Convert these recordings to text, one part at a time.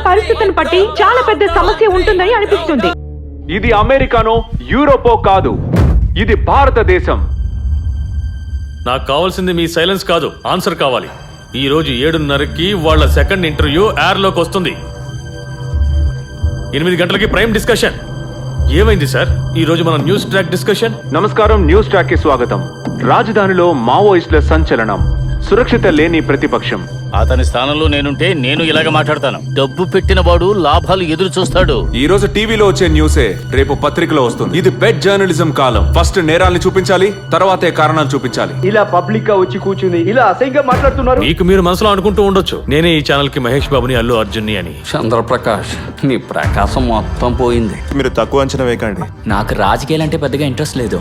పరిస్థితిని బట్టి చాలా పెద్ద సమస్య ఉంటుందని అనిపిస్తుంది. ఇది అమెరికానో యూరోపో కాదు, ఇది భారతదేశం. నాకు కావాల్సింది మీ సైలెన్స్ కాదు, ఆన్సర్ కావాలి. ఈ రోజు 7:30కి వాళ్ళ సెకండ్ ఇంటర్వ్యూ ఎయిర్ లోకి వస్తుంది. 8 గంటలకి ప్రైమ్ డిస్కషన్. ఏమైంది సార్ ఈ రోజు మన న్యూస్ ట్రాక్ డిస్కషన్? నమస్కారం, న్యూస్ ట్రాక్ కి స్వాగతం. రాజధానిలో మావోయిస్టుల సంచలనం, సురక్షిత లేని ప్రతిపక్షం. అతని స్థానంలో నేనుంటే నేను ఇలాగ మాట్లాడతాను. డబ్బు పెట్టిన వాడు లాభాలు ఎదురు చూస్తాడు. ఈ రోజు టీవీలో వచ్చే న్యూసే రేపు పత్రికలో వస్తుంది. ఇది బెడ్ జర్నలిజం కాలం. ఫస్ట్ నేరాల్ని చూపించాలి, తర్వాతే కారణాలు చూపించాలి. ఇలా పబ్లిక్ గా వచ్చి కూర్చుని ఇలా అసహ్యంగా మాట్లాడుతున్నారు. మీకు మీరు మనసులో అనుకుంటూ ఉండొచ్చు, నేనే ఈ ఛానల్ కి మహేష్ బాబుని, అల్లు అర్జున్ని అని. చంద్రప్రకాష్, నీ ప్రకాశం మొత్తం పోయింది. మీరు తక్కువ అంచనా వేయకండి. నాకు రాజకీయాలంటే పెద్దగా ఇంట్రెస్ట్ లేదు.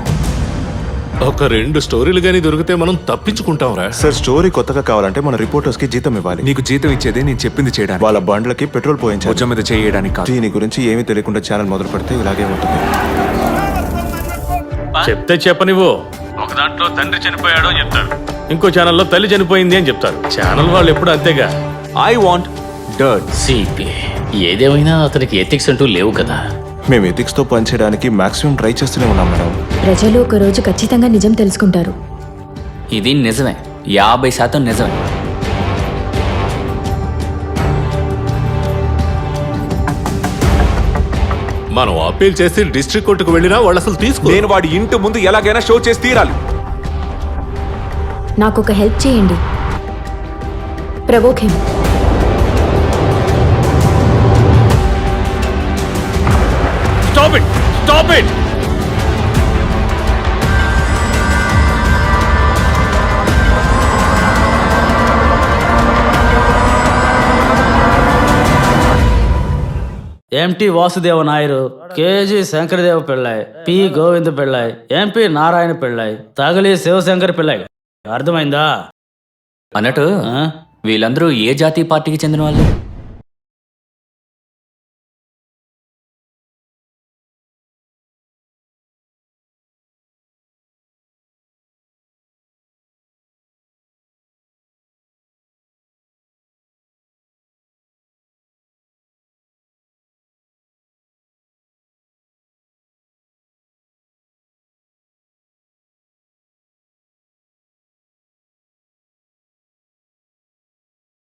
ఒక 2 స్టోరీలు గానీ దొరికితే మనం తప్పించుకుంటాం రా. సార్, స్టోరీ కొత్తగా కావాలంటే మన రిపోర్టర్స్ కి జీతం ఇవ్వాలి. నీకు జీతం ఇచ్చేది నేను చెప్పింది చేయడానికి, వాళ్ళ బండ్లకి పెట్రోల్ పోయించాలి, భుజం మీద చేయడానికి కాదు. దీని గురించి ఏమీ తెలియకుండా ఛానల్ మొదలు పెడితే ఇలాగే ఉంటుంది. చెప్తే చెప్పనివ్వు. ఒక దాంట్లో తండ్రి చనిపోయాడో చెప్తారు, ఇంకో ఛానల్లో తల్లి చనిపోయింది అని చెప్తారు. ఛానల్ వాళ్ళు ఎప్పుడు అంతేగా. I want dirt. సిపి ఏదేమైనా అతనికి ఎథిక్స్ అంటూ లేవు కదా. మేము ఎథిక్స్ తో పనిచేయడానికి మాక్సిమం ట్రై చేస్తూనే ఉన్నాం మేడం. ప్రజలు ఒక రోజు ఖచ్చితంగా నిజం తెలుసుకుంటారు. ఇది నిజమే, 50% నిజమే. మనం అప్పీల్ చేసి డిస్ట్రిక్ట్ కోర్టుకు వెళ్ళినా వాళ్ళు అసలు తీసుకో. నేను వాడి ఇంటి ముందు ఎలాగైనా షో చేసి తీరాలి. నాకు ఒక హెల్ప్ చేయండి. Provoke him. Stop it! Stop it! MT Vasudeva Naidu, KG Sankaradeva Pillai, P Govinda Pillai, MP Narayana Pillai, Thakazhi Sivasankar Pillai. అర్థమైందా? అన్నట్టు వీళ్ళందరూ ఏ జాతీయ పార్టీకి చెందిన వాళ్ళు?